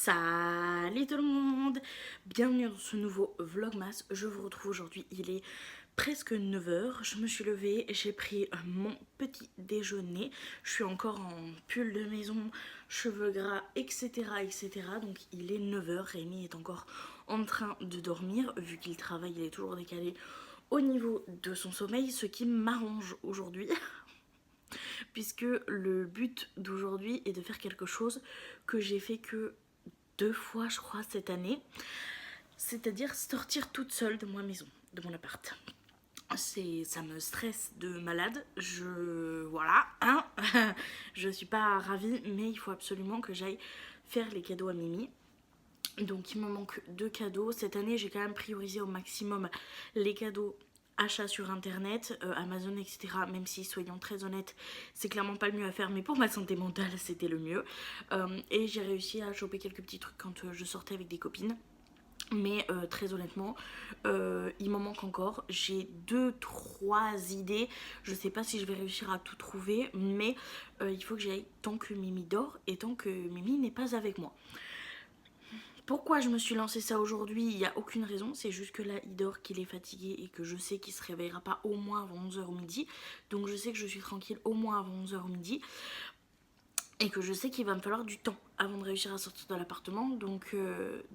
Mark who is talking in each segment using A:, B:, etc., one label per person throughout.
A: Salut tout le monde, bienvenue dans ce nouveau vlogmas. Je vous retrouve aujourd'hui, il est presque 9 h. Je me suis levée, j'ai pris mon petit déjeuner. Je suis encore en pull de maison, cheveux gras, etc. etc. Donc il est 9 h, Rémi est encore en train de dormir. Vu qu'il travaille, il est toujours décalé au niveau de son sommeil, ce qui m'arrange aujourd'hui. Puisque le but d'aujourd'hui est de faire quelque chose que j'ai fait que 2 fois je crois cette année, c'est-à-dire sortir toute seule de ma maison, de mon appart. Ça me stresse de malade, voilà, hein. Je suis pas ravie, mais il faut absolument que j'aille faire les cadeaux à Mimi. Donc il me manque 2 cadeaux. Cette année j'ai quand même priorisé au maximum les cadeaux achats sur internet, Amazon, etc. Même si, soyons très honnêtes, c'est clairement pas le mieux à faire, mais pour ma santé mentale c'était le mieux. Et j'ai réussi à choper quelques petits trucs quand je sortais avec des copines. Mais très honnêtement, il m'en manque encore. J'ai 2-3 idées. Je sais pas si je vais réussir à tout trouver, mais il faut que j'aille tant que Mimi dort et tant que Mimi n'est pas avec moi. Pourquoi je me suis lancé ça aujourd'hui? Il n'y a aucune raison, c'est juste que là il dort, qu'il est fatigué et que je sais qu'il se réveillera pas au moins avant 11 h au midi. Donc je sais que je suis tranquille au moins avant 11 h au midi. Et que je sais qu'il va me falloir du temps avant de réussir à sortir de l'appartement. Donc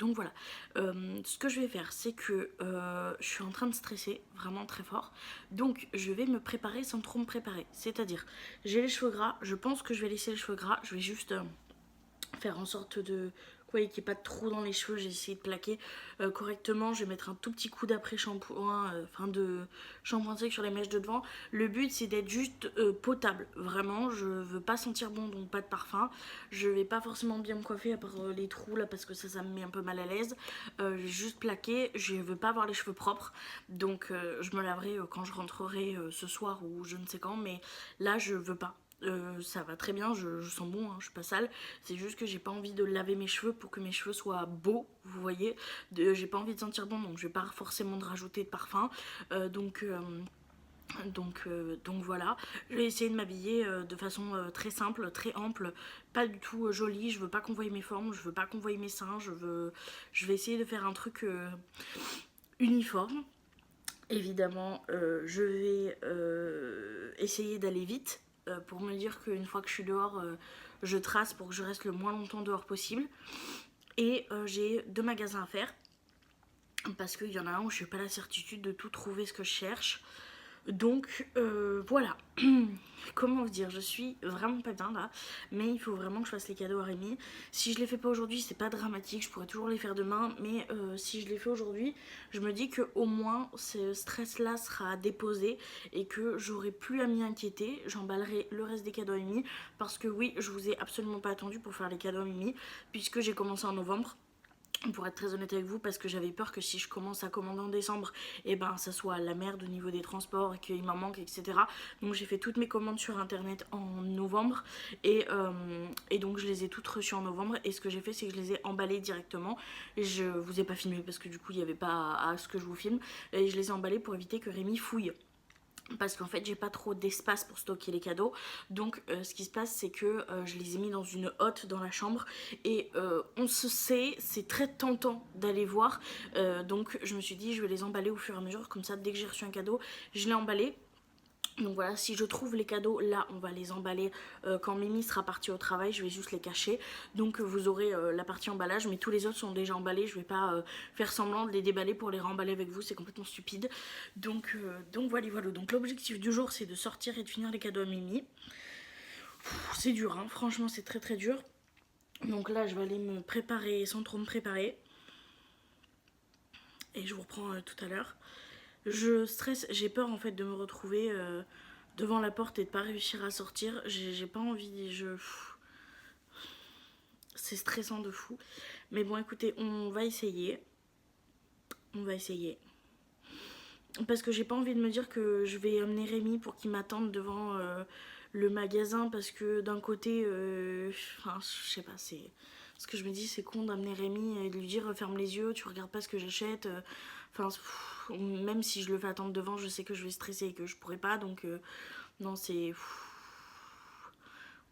A: voilà. Ce que je vais faire, c'est que je suis en train de stresser vraiment très fort. Donc je vais me préparer sans trop me préparer. C'est-à-dire, j'ai les cheveux gras, je pense que je vais laisser les cheveux gras. Je vais juste faire en sorte de qu'il n'y ait pas de trou dans les cheveux. J'ai essayé de plaquer correctement. Je vais mettre un tout petit coup d'après shampoing, de shampoing sec sur les mèches de devant. Le but c'est d'être juste potable. Vraiment, je veux pas sentir bon, donc pas de parfum. Je vais pas forcément bien me coiffer à part les trous là parce que ça me met un peu mal à l'aise. Je vais juste plaquer. Je veux pas avoir les cheveux propres. Donc je me laverai quand je rentrerai ce soir ou je ne sais quand. Mais là je veux pas. Ça va très bien, je sens bon, hein, je suis pas sale. C'est juste que j'ai pas envie de laver mes cheveux pour que mes cheveux soient beaux, vous voyez. J'ai pas envie de sentir bon, donc je vais pas forcément de rajouter de parfum. Donc voilà, je vais essayer de m'habiller de façon très simple, très ample, pas du tout jolie. Je veux pas qu'on voie mes formes, je veux pas qu'on voie mes seins. Je vais essayer de faire un truc uniforme. Évidemment, je vais essayer d'aller vite pour me dire qu'une fois que je suis dehors, je trace pour que je reste le moins longtemps dehors possible. Et j'ai 2 magasins à faire parce qu'il y en a un où je n'ai pas la certitude de tout trouver ce que je cherche. Donc voilà. Comment vous dire, je suis vraiment pas bien là, mais il faut vraiment que je fasse les cadeaux à Rémi. Si je les fais pas aujourd'hui, c'est pas dramatique, je pourrais toujours les faire demain, mais si je les fais aujourd'hui, je me dis que au moins ce stress là sera déposé et que j'aurai plus à m'y inquiéter. J'emballerai le reste des cadeaux à Mimi parce que oui, je vous ai absolument pas attendu pour faire les cadeaux à Mimi puisque j'ai commencé en novembre. Pour être très honnête avec vous, parce que j'avais peur que si je commence à commander en décembre, et ben ça soit la merde au niveau des transports et qu'il m'en manque, etc. Donc j'ai fait toutes mes commandes sur internet en novembre et donc je les ai toutes reçues en novembre. Et ce que j'ai fait, c'est que je les ai emballées directement. Et je vous ai pas filmé parce que du coup il n'y avait pas à ce que je vous filme. Et je les ai emballées pour éviter que Rémi fouille parce qu'en fait j'ai pas trop d'espace pour stocker les cadeaux. Donc ce qui se passe, c'est que je les ai mis dans une hotte dans la chambre et on se sait, c'est très tentant d'aller voir. Donc je me suis dit je vais les emballer au fur et à mesure, comme ça dès que j'ai reçu un cadeau je l'ai emballé. Donc voilà, si je trouve les cadeaux, là on va les emballer quand Mimi sera partie au travail, je vais juste les cacher. Donc vous aurez la partie emballage, mais tous les autres sont déjà emballés, je vais pas faire semblant de les déballer pour les remballer avec vous, c'est complètement stupide. Donc voilà, voilà. Donc l'objectif du jour c'est de sortir et de finir les cadeaux à Mimi. C'est dur, hein, franchement c'est très très dur. Donc là je vais aller me préparer sans trop me préparer. Et je vous reprends tout à l'heure. Je stresse, j'ai peur en fait de me retrouver devant la porte et de pas réussir à sortir. J'ai pas envie, c'est stressant de fou. Mais bon écoutez, on va essayer. On va essayer. Parce que j'ai pas envie de me dire que je vais amener Rémi pour qu'il m'attende devant le magasin. Parce que d'un côté, enfin je sais pas, c'est... Ce que je me dis, c'est con d'amener Rémi et de lui dire ferme les yeux, tu regardes pas ce que j'achète. Enfin, même si je le fais attendre devant, je sais que je vais stresser et que je pourrais pas. Donc non, c'est...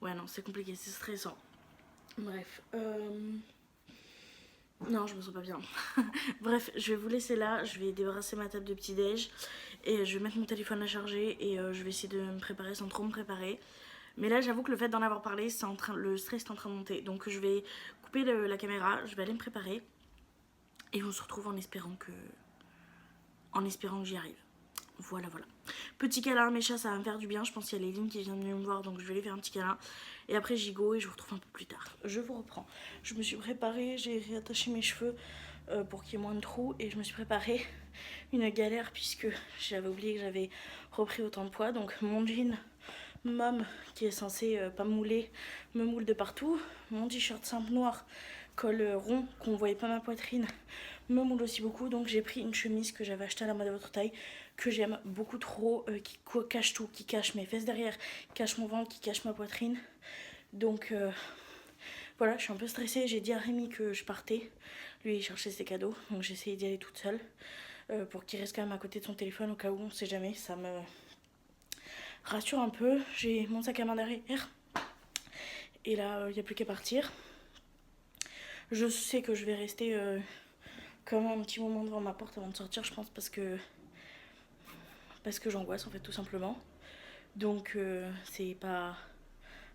A: Ouais, non, c'est compliqué, c'est stressant. Bref. Non, je me sens pas bien. Bref, je vais vous laisser là, je vais débarrasser ma table de petit-déj et je vais mettre mon téléphone à charger et je vais essayer de me préparer sans trop me préparer. Mais là, j'avoue que le fait d'en avoir parlé, le stress est en train de monter. Donc je vais couper la caméra, je vais aller me préparer et on se retrouve en espérant que j'y arrive. Voilà, voilà. Petit câlin à mes chats, ça va me faire du bien. Je pense qu'il y a les lignes qui viennent de me voir, donc je vais les faire un petit câlin. Et après, j'y go et je vous retrouve un peu plus tard. Je vous reprends. Je me suis préparée, j'ai réattaché mes cheveux pour qu'il y ait moins de trous. Et je me suis préparée une galère puisque j'avais oublié que j'avais repris autant de poids. Donc mon jean mom qui est censé pas mouler, me moule de partout. Mon t-shirt simple noir, col rond, qu'on voyait pas ma poitrine, me moule aussi beaucoup. Donc j'ai pris une chemise que j'avais achetée à la mode à votre taille, que j'aime beaucoup trop, qui cache tout, qui cache mes fesses derrière, qui cache mon ventre, qui cache ma poitrine. Donc voilà, je suis un peu stressée. J'ai dit à Rémi que je partais. Lui, il cherchait ses cadeaux, donc j'ai essayé d'y aller toute seule pour qu'il reste quand même à côté de son téléphone au cas où, on sait jamais. Ça me rassure un peu. J'ai mon sac à main derrière. Et là, il n'y a plus qu'à partir. Je sais que je vais rester quand même un petit moment devant ma porte avant de sortir, je pense, parce que j'angoisse en fait, tout simplement. Donc c'est pas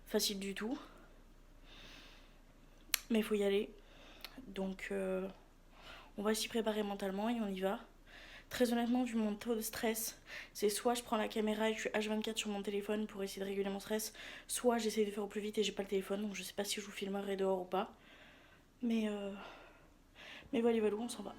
A: facile du tout. Mais il faut y aller. Donc on va s'y préparer mentalement et on y va. Très honnêtement, vu mon taux de stress, c'est soit je prends la caméra et je suis H24 sur mon téléphone pour essayer de réguler mon stress, soit j'essaie de faire au plus vite et j'ai pas le téléphone, donc je sais pas si je vous filmerai dehors ou pas. Mais voilà, on s'en va.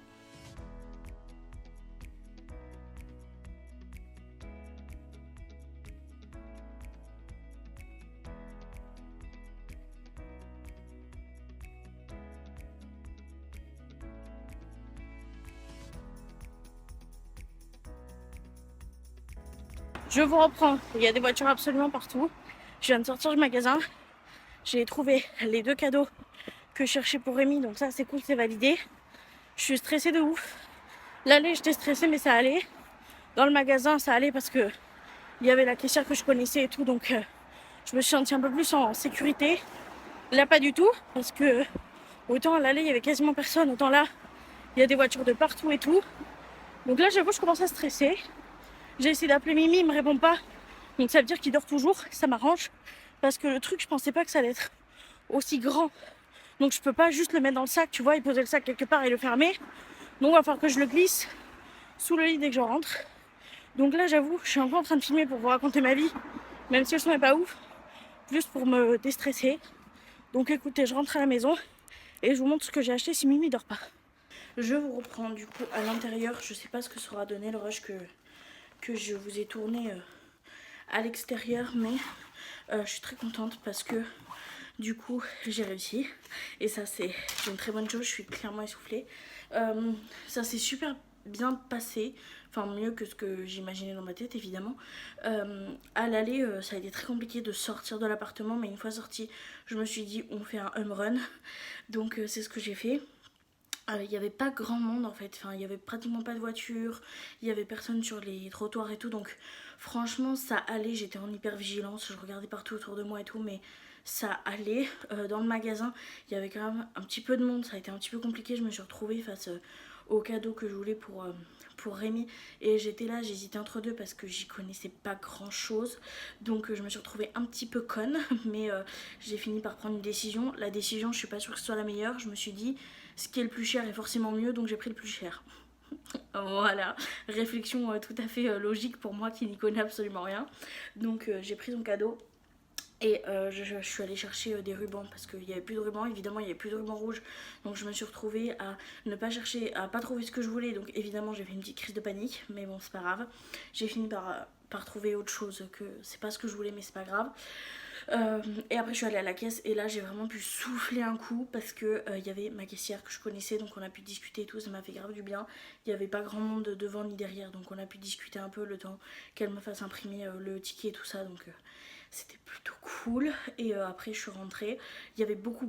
A: Je vous reprends, il y a des voitures absolument partout. Je viens de sortir du magasin. J'ai trouvé les 2 cadeaux que je cherchais pour Rémi, donc ça c'est cool, c'est validé. Je suis stressée de ouf. L'aller, j'étais stressée, mais ça allait. Dans le magasin, ça allait parce que il y avait la caissière que je connaissais et tout, donc je me suis sentie un peu plus en sécurité. Là, pas du tout, parce que autant à l'aller, il y avait quasiment personne, autant là, il y a des voitures de partout et tout. Donc là, j'avoue, je commence à stresser. J'ai essayé d'appeler Mimi, il me répond pas. Donc ça veut dire qu'il dort toujours, ça m'arrange. Parce que le truc, je pensais pas que ça allait être aussi grand. Donc je peux pas juste le mettre dans le sac, tu vois, et poser le sac quelque part et le fermer. Donc il va falloir que je le glisse sous le lit dès que je rentre. Donc là, j'avoue, je suis un peu en train de filmer pour vous raconter ma vie, même si le son est pas ouf, juste pour me déstresser. Donc écoutez, je rentre à la maison et je vous montre ce que j'ai acheté si Mimi dort pas. Je vous reprends du coup à l'intérieur. Je sais pas ce que sera donné le rush que je vous ai tourné à l'extérieur, mais je suis très contente parce que du coup j'ai réussi et ça c'est une très bonne chose. Je suis clairement essoufflée. Ça s'est super bien passé, enfin mieux que ce que j'imaginais dans ma tête évidemment. À l'aller, ça a été très compliqué de sortir de l'appartement, mais une fois sortie, je me suis dit on fait un home run. Donc c'est ce que j'ai fait. Il n'y avait pas grand monde en fait, enfin il n'y avait pratiquement pas de voiture, il n'y avait personne sur les trottoirs et tout, donc franchement ça allait, j'étais en hyper vigilance, je regardais partout autour de moi et tout, mais ça allait. Dans le magasin il y avait quand même un petit peu de monde, ça a été un petit peu compliqué, je me suis retrouvée face au cadeau que je voulais pour Rémi et j'étais là, j'hésitais entre deux parce que j'y connaissais pas grand chose, donc je me suis retrouvée un petit peu conne, mais j'ai fini par prendre une décision. La décision, je suis pas sûre que ce soit la meilleure, je me suis dit ce qui est le plus cher est forcément mieux, donc j'ai pris le plus cher. Voilà, réflexion tout à fait logique pour moi qui n'y connais absolument rien. Donc j'ai pris son cadeau et je suis allée chercher des rubans parce qu'il n'y avait plus de rubans, évidemment il n'y avait plus de rubans rouges. Donc je me suis retrouvée à ne pas chercher, à pas trouver ce que je voulais. Donc évidemment j'ai fait une petite crise de panique, mais bon c'est pas grave. J'ai fini par trouver autre chose, que c'est pas ce que je voulais mais c'est pas grave. Et après je suis allée à la caisse et là j'ai vraiment pu souffler un coup parce que il y avait ma caissière que je connaissais, donc on a pu discuter et tout, ça m'a fait grave du bien. Il n'y avait pas grand monde devant ni derrière, donc on a pu discuter un peu le temps qu'elle me fasse imprimer le ticket et tout ça, donc c'était plutôt cool. Et après je suis rentrée, il y avait beaucoup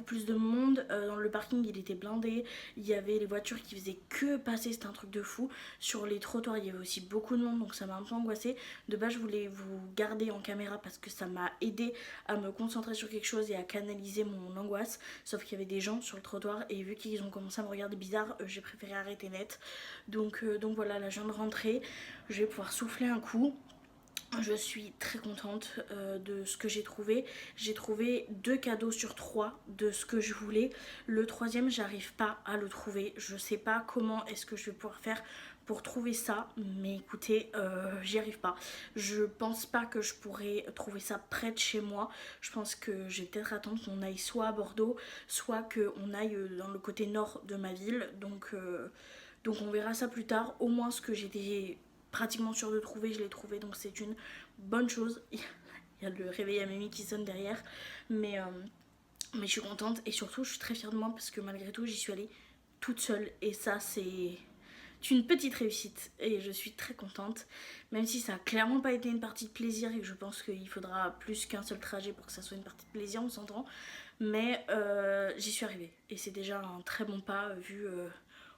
A: plus de monde. Dans le parking il était blindé, il y avait les voitures qui faisaient que passer, c'était un truc de fou. Sur les trottoirs il y avait aussi beaucoup de monde, donc ça m'a un peu angoissée. De base je voulais vous garder en caméra parce que ça m'a aidé à me concentrer sur quelque chose et à canaliser mon angoisse. Sauf qu'il y avait des gens sur le trottoir et vu qu'ils ont commencé à me regarder bizarre, j'ai préféré arrêter net. Donc voilà, là je viens de rentrer, je vais pouvoir souffler un coup. Je suis très contente de ce que j'ai trouvé. J'ai trouvé 2 cadeaux sur 3 de ce que je voulais. Le troisième, j'arrive pas à le trouver. Je sais pas comment est-ce que je vais pouvoir faire pour trouver ça. Mais écoutez, j'y arrive pas. Je pense pas que je pourrais trouver ça près de chez moi. Je pense que je vais peut-être attendre qu'on aille soit à Bordeaux, soit qu'on aille dans le côté nord de ma ville. Donc on verra ça plus tard. Au moins ce que j'étais pratiquement sûre de trouver, je l'ai trouvé, donc c'est une bonne chose. Il y a le réveil à Mimi qui sonne derrière, mais je suis contente et surtout je suis très fière de moi parce que malgré tout j'y suis allée toute seule et ça c'est une petite réussite et je suis très contente, même si ça a clairement pas été une partie de plaisir et que je pense qu'il faudra plus qu'un seul trajet pour que ça soit une partie de plaisir, on s'entend, mais j'y suis arrivée et c'est déjà un très bon pas vu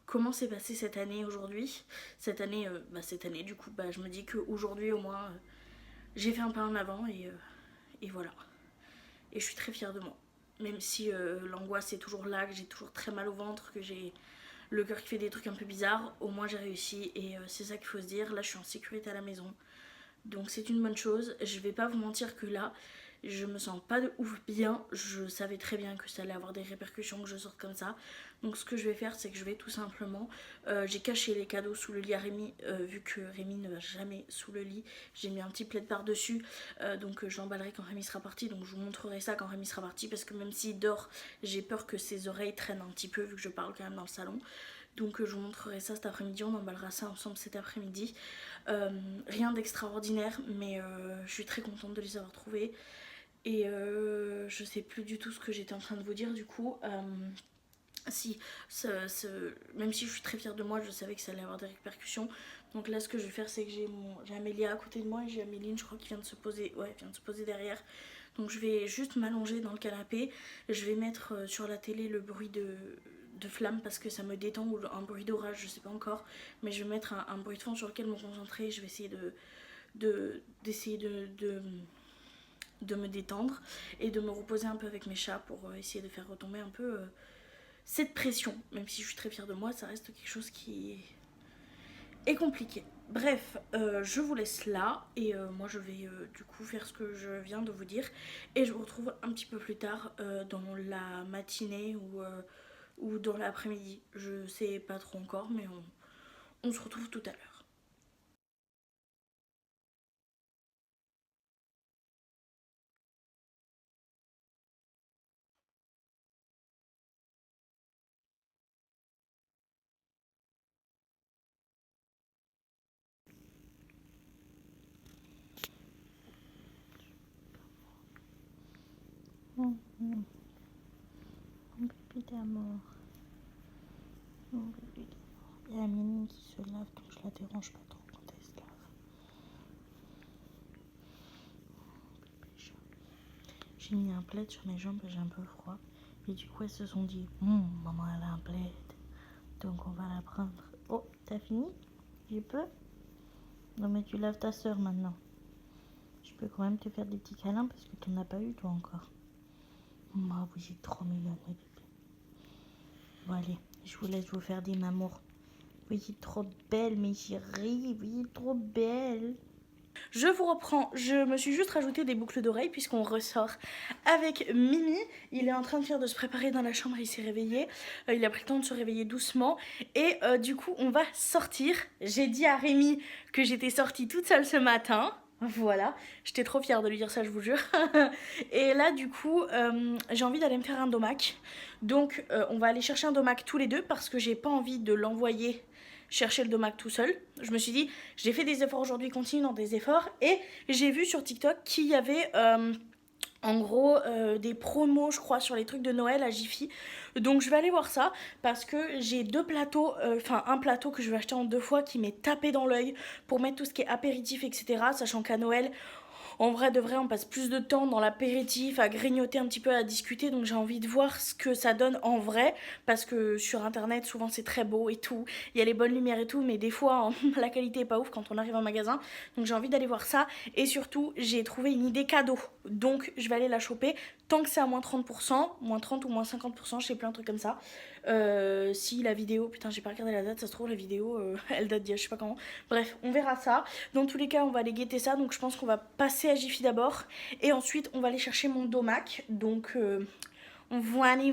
A: comment s'est passé cette année aujourd'hui. Cette année du coup, je me dis qu'aujourd'hui au moins j'ai fait un pas en avant et voilà. Et je suis très fière de moi. Même si l'angoisse est toujours là, que j'ai toujours très mal au ventre, que j'ai le cœur qui fait des trucs un peu bizarres, au moins j'ai réussi et c'est ça qu'il faut se dire. Là je suis en sécurité à la maison. Donc c'est une bonne chose. Je vais pas vous mentir que là, je me sens pas de ouf bien. Je savais très bien que ça allait avoir des répercussions que je sorte comme ça. Donc ce que je vais faire, c'est que je vais tout simplement... j'ai caché les cadeaux sous le lit à Rémi, vu que Rémi ne va jamais sous le lit. J'ai mis un petit plaid par-dessus, donc je l'emballerai quand Rémi sera parti. Donc je vous montrerai ça quand Rémi sera parti, parce que même s'il dort, j'ai peur que ses oreilles traînent un petit peu, vu que je parle quand même dans le salon. Donc je vous montrerai ça cet après-midi, on emballera ça ensemble cet après-midi. Rien d'extraordinaire, mais je suis très contente de les avoir trouvés. Et je sais plus du tout ce que j'étais en train de vous dire du coup. Si, même si je suis très fière de moi, je savais que ça allait avoir des répercussions. Donc là, ce que je vais faire, c'est que j'ai Amélia à côté de moi et j'ai Améline, je crois, qui vient de se poser, derrière. Donc je vais juste m'allonger dans le canapé. Je vais mettre sur la télé le bruit de flamme parce que ça me détend, ou un bruit d'orage, je sais pas encore. Mais je vais mettre un bruit de fond sur lequel me concentrer. Je vais essayer d'essayer de me détendre et de me reposer un peu avec mes chats pour essayer de faire retomber un peu cette pression. Même si je suis très fière de moi, ça reste quelque chose qui est compliqué. Bref, je vous laisse là et moi je vais du coup faire ce que je viens de vous dire et je vous retrouve un petit peu plus tard dans la matinée ou dans l'après-midi. Je sais pas trop encore, mais on se retrouve tout à l'heure.
B: Mon bébé d'amour. Mon bébé d'amour. Il y a Mimi qui se lave, donc je la dérange pas trop quand elle se lave. Bébé chat. J'ai mis un plaid sur mes jambes et j'ai un peu froid. Et du coup, elles se sont dit, maman, elle a un plaid. Donc on va la prendre. Oh, t'as fini? Je peux? Non, mais tu laves ta soeur maintenant. Je peux quand même te faire des petits câlins parce que t'en as pas eu toi encore. Oh, vous êtes trop mignonne, mes bébés. Bon, allez, je vous laisse vous faire des mamours. Vous êtes trop belle, mes chéries. Vous êtes trop belle.
A: Je vous reprends, je me suis juste rajouté des boucles d'oreilles puisqu'on ressort avec Mimi. Il est en train de se préparer dans la chambre, il s'est réveillé. Il a pris le temps de se réveiller doucement. Et du coup, on va sortir. J'ai dit à Rémi que j'étais sortie toute seule ce matin. Voilà, j'étais trop fière de lui dire ça, je vous jure. Et là, du coup, j'ai envie d'aller me faire un domac. Donc, on va aller chercher un domac tous les deux parce que j'ai pas envie de l'envoyer chercher le domac tout seul. Je me suis dit, j'ai fait des efforts aujourd'hui, continue dans des efforts. Et j'ai vu sur TikTok qu'il y avait en gros des promos, je crois, sur les trucs de Noël à Jiffy. Donc je vais aller voir ça parce que j'ai deux plateaux, enfin un plateau que je vais acheter en 2 fois qui m'est tapé dans l'œil pour mettre tout ce qui est apéritif, etc. Sachant qu'à Noël, En vrai de vrai, on passe plus de temps dans l'apéritif, à grignoter un petit peu, à discuter. Donc j'ai envie de voir ce que ça donne en vrai. Parce que sur internet, souvent c'est très beau et tout. Il y a les bonnes lumières et tout. Mais des fois, la qualité est pas ouf quand on arrive en magasin. Donc j'ai envie d'aller voir ça. Et surtout, j'ai trouvé une idée cadeau. Donc je vais aller la choper. Tant que c'est à moins 30%, moins 30 ou moins 50%, je sais plus, un truc comme ça. Si la vidéo, putain, j'ai pas regardé la date, ça se trouve, la vidéo, elle date d'il y a je sais pas quand. Bref, on verra ça. Dans tous les cas, on va aller guetter ça. Donc je pense qu'on va passer à Jiffy d'abord. Et ensuite, on va aller chercher mon domac. Donc voilà,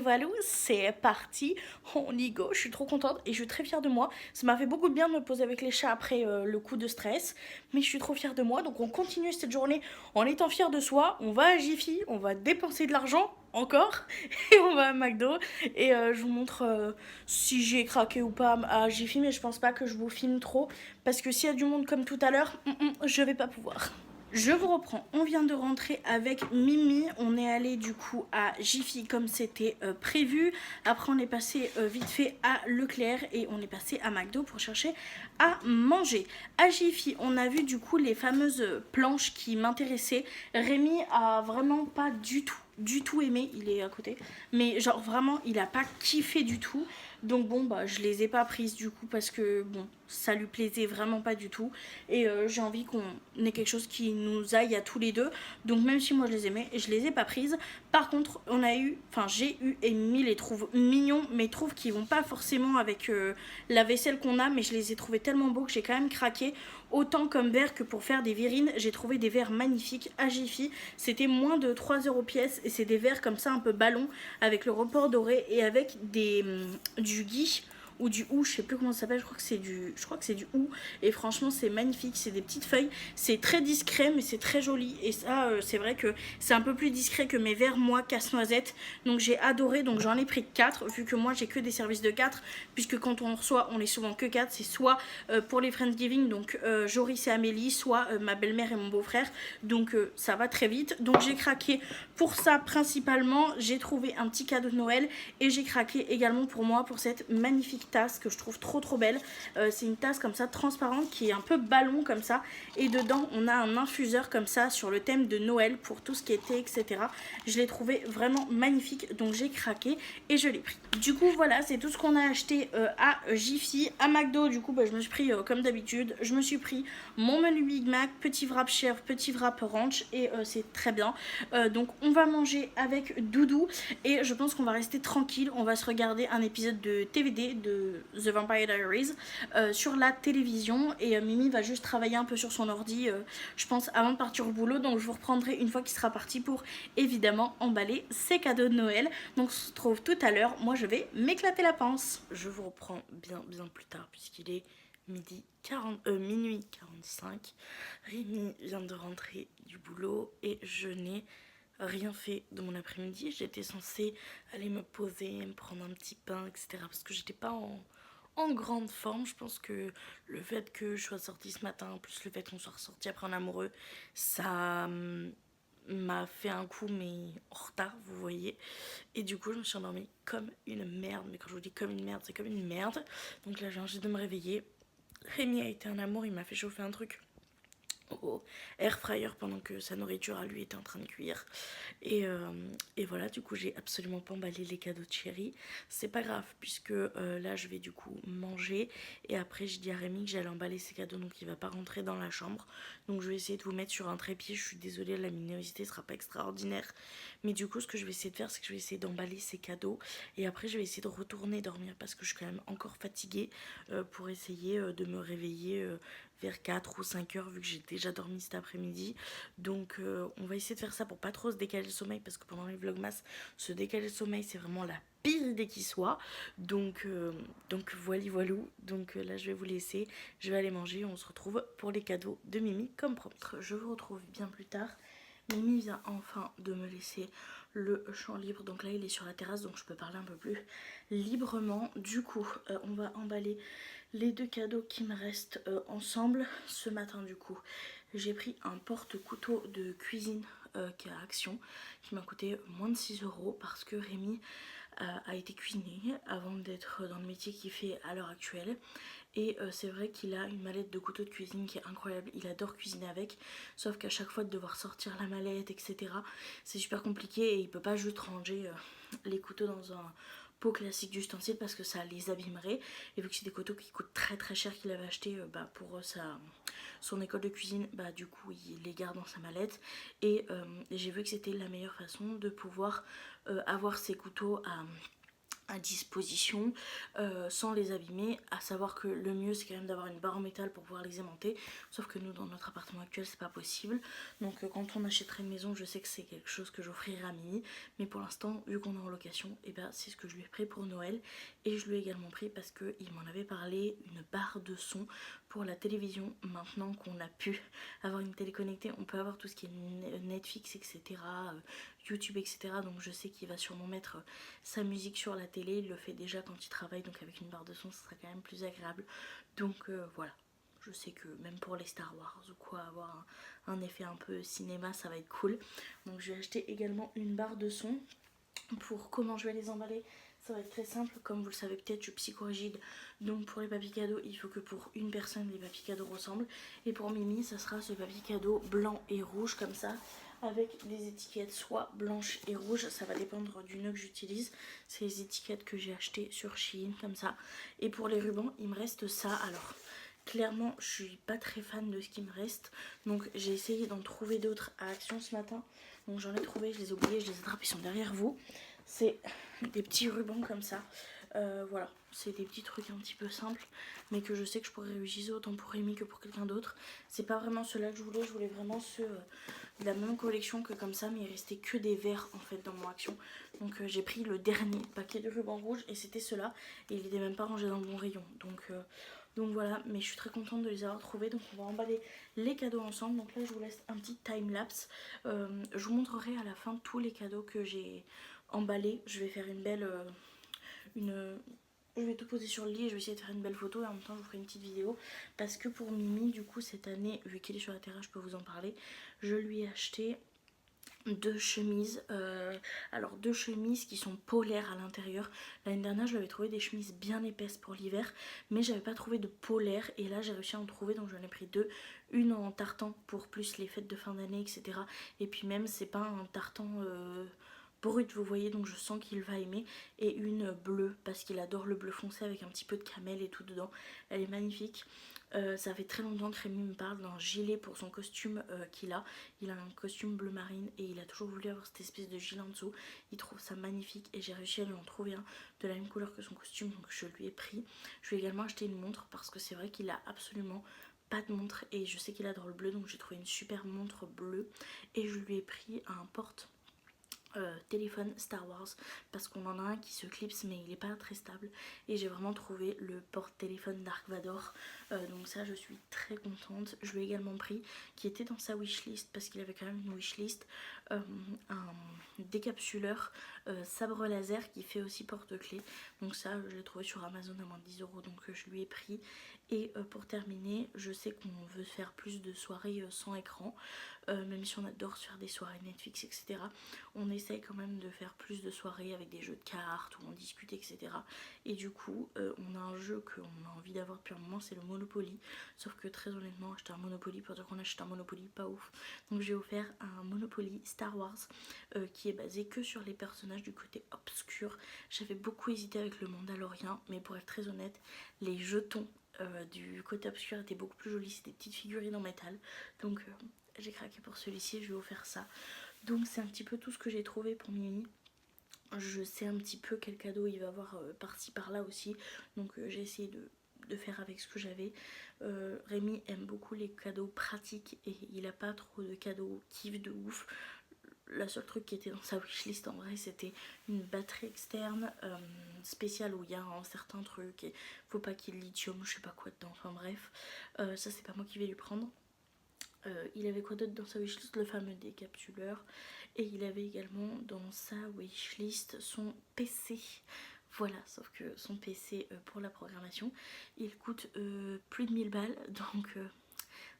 A: c'est parti, on y go, je suis trop contente et je suis très fière de moi. Ça m'a fait beaucoup de bien de me poser avec les chats après le coup de stress, mais je suis trop fière de moi. Donc on continue cette journée en étant fière de soi. On va à Jiffy, on va dépenser de l'argent encore et on va à McDo. Et je vous montre si j'ai craqué ou pas à Jiffy, mais je pense pas que je vous filme trop parce que s'il y a du monde comme tout à l'heure, je vais pas pouvoir. Je vous reprends, on vient de rentrer avec Mimi, on est allé du coup à Jiffy comme c'était prévu. Après on est passé vite fait à Leclerc et on est passé à McDo pour chercher à manger. À Jiffy on a vu du coup les fameuses planches qui m'intéressaient. Rémi a vraiment pas du tout aimé, il est à côté, mais genre vraiment il a pas kiffé du tout. Donc bon bah je les ai pas prises du coup parce que bon ça lui plaisait vraiment pas du tout et j'ai envie qu'on ait quelque chose qui nous aille à tous les deux. Donc même si moi je les aimais, je les ai pas prises. Par contre j'ai eu et Mimi les trouve mignons, mais trouve qu'ils vont pas forcément avec la vaisselle qu'on a, mais je les ai trouvés tellement beaux que j'ai quand même craqué. Autant comme verre que pour faire des verrines, j'ai trouvé des verres magnifiques à Jiffy. C'était moins de 3 € pièce et c'est des verres comme ça un peu ballon avec le report doré et avec du gui ou du hou, je sais plus comment ça s'appelle, je crois que c'est du hou et franchement c'est magnifique, c'est des petites feuilles, c'est très discret mais c'est très joli et ça c'est vrai que c'est un peu plus discret que mes verres moi casse-noisette, donc j'ai adoré, donc j'en ai pris 4 vu que moi j'ai que des services de 4 puisque quand on reçoit on est souvent que 4, c'est soit pour les Friendsgiving donc Joris et Amélie, soit ma belle-mère et mon beau-frère, donc ça va très vite, donc j'ai craqué pour ça principalement. J'ai trouvé un petit cadeau de Noël et j'ai craqué également pour moi pour cette magnifique tasse que je trouve trop belle. C'est une tasse comme ça transparente qui est un peu ballon comme ça et dedans on a un infuseur comme ça sur le thème de Noël pour tout ce qui est thé, etc. Je l'ai trouvé vraiment magnifique, donc j'ai craqué et je l'ai pris. Du coup voilà, c'est tout ce qu'on a acheté à Jiffy. À McDo du coup je me suis pris comme d'habitude, je me suis pris mon menu Big Mac, petit wrap chèvre, petit wrap ranch et c'est très bien. Donc on va manger avec Doudou et je pense qu'on va rester tranquille, on va se regarder un épisode de TVD de The Vampire Diaries sur la télévision et Mimi va juste travailler un peu sur son ordi je pense avant de partir au boulot, donc je vous reprendrai une fois qu'il sera parti pour évidemment emballer ses cadeaux de Noël. Donc on se retrouve tout à l'heure, moi je vais m'éclater la panse. Je vous reprends bien plus tard puisqu'il est minuit 45. Rémi vient de rentrer du boulot et je n'ai rien fait de mon après-midi. J'étais censée aller me poser, me prendre un petit pain, etc. parce que j'étais pas en grande forme. Je pense que le fait que je sois sortie ce matin, plus le fait qu'on soit ressorti après en amoureux, ça m'a fait un coup mais en retard, vous voyez. Et du coup je me suis endormie comme une merde. Mais quand je vous dis comme une merde, c'est comme une merde. Donc là j'ai envie de me réveiller. Rémi a été un amour, il m'a fait chauffer un truc au air fryer pendant que sa nourriture à lui était en train de cuire et voilà, du coup j'ai absolument pas emballé les cadeaux de chéri. C'est pas grave puisque là je vais du coup manger et après j'ai dit à Rémi que j'allais emballer ses cadeaux, donc il va pas rentrer dans la chambre, donc je vais essayer de vous mettre sur un trépied. Je suis désolée, la luminosité sera pas extraordinaire, mais du coup ce que je vais essayer de faire c'est que je vais essayer d'emballer ses cadeaux et après je vais essayer de retourner dormir parce que je suis quand même encore fatiguée pour essayer de me réveiller vers 4 ou 5 heures vu que j'ai déjà dormi cet après-midi. Donc on va essayer de faire ça pour pas trop se décaler le sommeil parce que pendant les vlogmas, se décaler le sommeil c'est vraiment la pire idée qui soit. Donc voilou. Donc là je vais vous laisser, je vais aller manger, on se retrouve pour les cadeaux de Mimi comme promis. Je vous retrouve bien plus tard. Mimi vient enfin de me laisser le champ libre, donc là il est sur la terrasse donc je peux parler un peu plus librement. Du coup on va emballer les deux cadeaux qui me restent ensemble. Ce matin du coup j'ai pris un porte-couteau de cuisine qui est à Action qui m'a coûté moins de 6 € parce que Rémi a été cuisiné avant d'être dans le métier qu'il fait à l'heure actuelle. Et c'est vrai qu'il a une mallette de couteau de cuisine qui est incroyable, il adore cuisiner avec, sauf qu'à chaque fois de devoir sortir la mallette, etc., c'est super compliqué et il peut pas juste ranger les couteaux dans un pot classique d'ustensiles parce que ça les abîmerait. Et vu que c'est des couteaux qui coûtent très très cher qu'il avait acheté pour son école de cuisine, du coup il les garde dans sa mallette. Et j'ai vu que c'était la meilleure façon de pouvoir avoir ces couteaux à disposition sans les abîmer, à savoir que le mieux c'est quand même d'avoir une barre en métal pour pouvoir les aimanter, sauf que nous dans notre appartement actuel c'est pas possible. Donc quand on achèterait une maison, je sais que c'est quelque chose que j'offrirai à Mimi, mais pour l'instant vu qu'on est en location, et c'est ce que je lui ai pris pour Noël. Et je lui ai également pris parce qu'il m'en avait parlé, une barre de son pour la télévision. Maintenant qu'on a pu avoir une télé connectée, on peut avoir tout ce qui est Netflix, etc., YouTube, etc. Donc je sais qu'il va sûrement mettre sa musique sur la télé, il le fait déjà quand il travaille, donc avec une barre de son ce sera quand même plus agréable. Donc voilà, je sais que même pour les Star Wars ou quoi, avoir un effet un peu cinéma, ça va être cool. Donc je vais acheter également une barre de son. Pour comment je vais les emballer, ça va être très simple, comme vous le savez peut-être, je suis psychorigide, donc pour les papiers cadeaux, il faut que pour une personne les papiers cadeaux ressemblent. Et pour Mimi, ça sera ce papier cadeau blanc et rouge comme ça, avec des étiquettes soit blanches et rouges, ça va dépendre du nœud que j'utilise. C'est les étiquettes que j'ai achetées sur Shein comme ça. Et pour les rubans, il me reste ça. Alors clairement je suis pas très fan de ce qui me reste, donc j'ai essayé d'en trouver d'autres à Action ce matin. Donc j'en ai trouvé, je les ai oubliés, je les attrape, ils sont derrière vous. C'est des petits rubans comme ça. Voilà, c'est des petits trucs un petit peu simples, mais que je sais que je pourrais réutiliser autant pour Rémi que pour quelqu'un d'autre. C'est pas vraiment ceux-là que je voulais vraiment ceux de la même collection que comme ça, mais il restait que des verts en fait dans mon Action. Donc j'ai pris le dernier paquet de rubans rouges et c'était ceux-là, et il était même pas rangé dans le bon rayon. Donc voilà, mais je suis très contente de les avoir trouvés. Donc on va emballer les cadeaux ensemble. Donc là je vous laisse un petit time-lapse. Je vous montrerai à la fin tous les cadeaux que j'ai emballés. Je vais faire une belle... Je vais tout poser sur le lit et je vais essayer de faire une belle photo. Et en même temps je vous ferai une petite vidéo. Parce que pour Mimi, du coup cette année, vu qu'il est sur la terrasse, je peux vous en parler. Je lui ai acheté deux chemises, alors deux chemises qui sont polaires à l'intérieur. L'année dernière je lui avais trouvé des chemises bien épaisses pour l'hiver, mais j'avais pas trouvé de polaire, et là j'ai réussi à en trouver, donc j'en ai pris deux, une en tartan pour plus les fêtes de fin d'année, etc. Et puis même c'est pas un tartan brut, vous voyez, donc je sens qu'il va aimer, et une bleue parce qu'il adore le bleu foncé avec un petit peu de camel et tout dedans. Elle est magnifique. Ça fait très longtemps que Rémi me parle d'un gilet pour son costume qu'il a. Il a un costume bleu marine et il a toujours voulu avoir cette espèce de gilet en dessous. Il trouve ça magnifique et j'ai réussi à lui en trouver un de la même couleur que son costume, donc je lui ai pris. Je lui ai également acheté une montre parce que c'est vrai qu'il a absolument pas de montre et je sais qu'il adore le bleu, donc j'ai trouvé une super montre bleue. Et je lui ai pris un porte téléphone Star Wars parce qu'on en a un qui se clipse mais il est pas très stable, et j'ai vraiment trouvé le porte-téléphone Dark Vador, donc ça je suis très contente. Je lui ai également pris, qui était dans sa wishlist parce qu'il avait quand même une wishlist, un décapsuleur sabre laser qui fait aussi porte-clés, donc ça je l'ai trouvé sur Amazon à moins de 10 €, donc je lui ai pris. Et pour terminer, je sais qu'on veut faire plus de soirées sans écran, même si on adore se faire des soirées Netflix, etc. On essaye quand même de faire plus de soirées avec des jeux de cartes où on discute, etc. Et du coup, on a un jeu qu'on a envie d'avoir depuis un moment, c'est le Monopoly. Sauf que très honnêtement, acheter un Monopoly pour dire qu'on achète un Monopoly, pas ouf. Donc j'ai offert un Monopoly Star Wars qui est basé que sur les personnages du côté obscur. J'avais beaucoup hésité avec le Mandalorien, mais pour être très honnête, les jetons du côté obscur étaient beaucoup plus jolis. C'était des petites figurines en métal. Donc j'ai craqué pour celui-ci, je vais offrir ça. Donc c'est un petit peu tout ce que j'ai trouvé pour Mimi. Je sais un petit peu quel cadeau il va avoir par-ci par-là aussi. Donc j'ai essayé de faire avec ce que j'avais. Rémi aime beaucoup les cadeaux pratiques et il a pas trop de cadeaux kiff de ouf. La seule truc qui était dans sa wishlist en vrai, c'était une batterie externe spéciale où il y a un certain truc et faut pas qu'il y ait de lithium, je sais pas quoi dedans, enfin bref. Ça c'est pas moi qui vais lui prendre. Il avait quoi d'autre dans sa wishlist? Le fameux décapsuleur. Et il avait également dans sa wishlist son PC. Voilà, sauf que son PC pour la programmation, il coûte plus de 1000 balles. Donc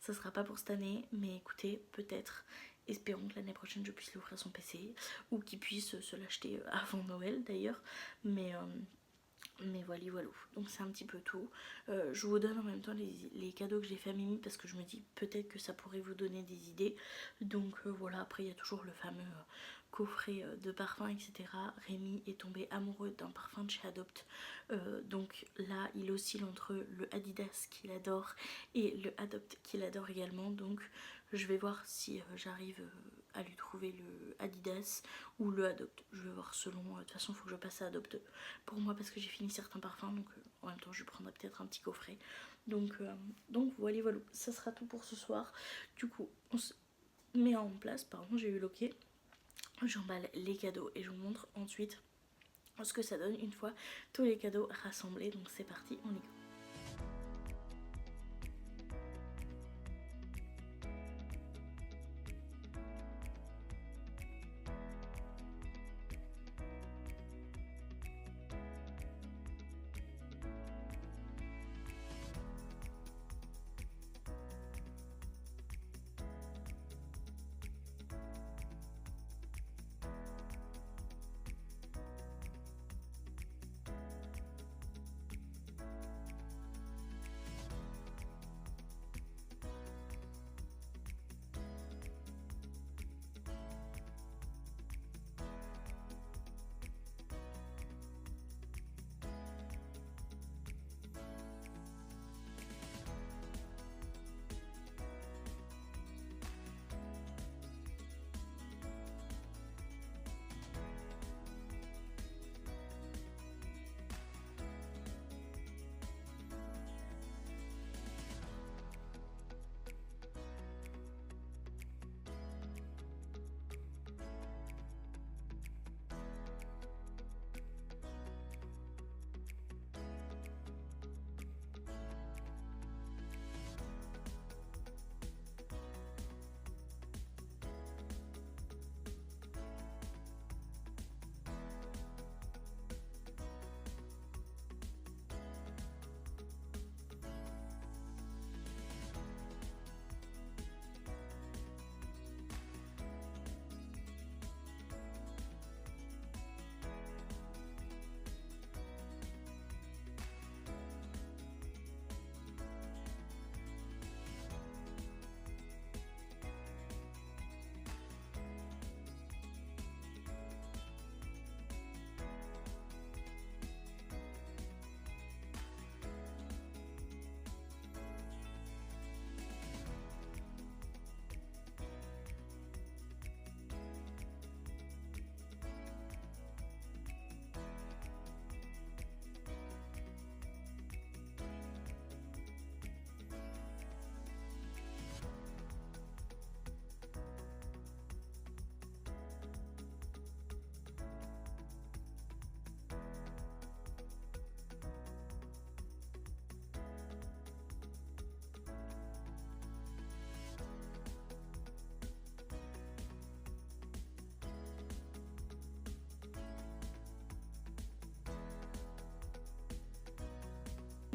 A: ça sera pas pour cette année. Mais écoutez, peut-être. espérons que l'année prochaine je puisse lui offrir son PC ou qu'il puisse se l'acheter avant Noël d'ailleurs, mais voilà, donc c'est un petit peu tout. Je vous donne en même temps les cadeaux que j'ai fait à Mimi parce que je me dis peut-être que ça pourrait vous donner des idées. Donc voilà, après il y a toujours le fameux coffret de parfum, etc. Rémi est tombé amoureux d'un parfum de chez Adopt. Donc là, il oscille entre le Adidas qu'il adore et le Adopt qu'il adore également. Donc je vais voir si j'arrive à lui trouver le Adidas ou le Adopt. Je vais voir selon. De toute façon, il faut que je passe à Adopt pour moi parce que j'ai fini certains parfums. Donc en même temps, je prendrai peut-être un petit coffret. Donc voilà, ça sera tout pour ce soir. Du coup, on se met en place. Pardon, j'ai eu l'ok. J'emballe les cadeaux et je vous montre ensuite ce que ça donne une fois tous les cadeaux rassemblés. Donc c'est parti, on y go.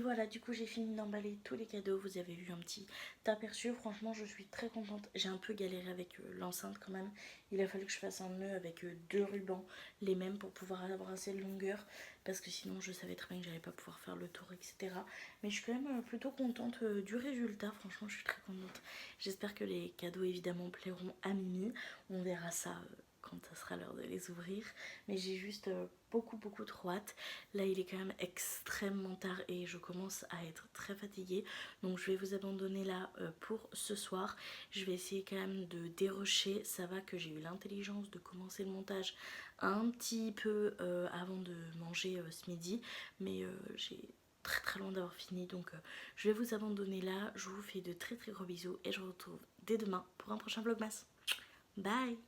A: Voilà, du coup j'ai fini d'emballer tous les cadeaux. Vous avez eu un petit aperçu. Franchement, je suis très contente. J'ai un peu galéré avec l'enceinte quand même. Il a fallu que je fasse un nœud avec deux rubans, les mêmes, pour pouvoir avoir assez de longueur. Parce que sinon, je savais très bien que j'allais pas pouvoir faire le tour, etc. Mais je suis quand même plutôt contente du résultat. Franchement, je suis très contente. J'espère que les cadeaux, évidemment, plairont à Mimi. On verra ça quand ça sera l'heure de les ouvrir, mais j'ai juste beaucoup trop hâte. Là il est quand même extrêmement tard et je commence à être très fatiguée, donc je vais vous abandonner là pour ce soir. Je vais essayer quand même de dérocher. Ça va que j'ai eu l'intelligence de commencer le montage un petit peu avant de manger ce midi, mais j'ai très loin d'avoir fini, donc je vais vous abandonner là. Je vous fais de très gros bisous et je vous retrouve dès demain pour un prochain vlogmas. Bye.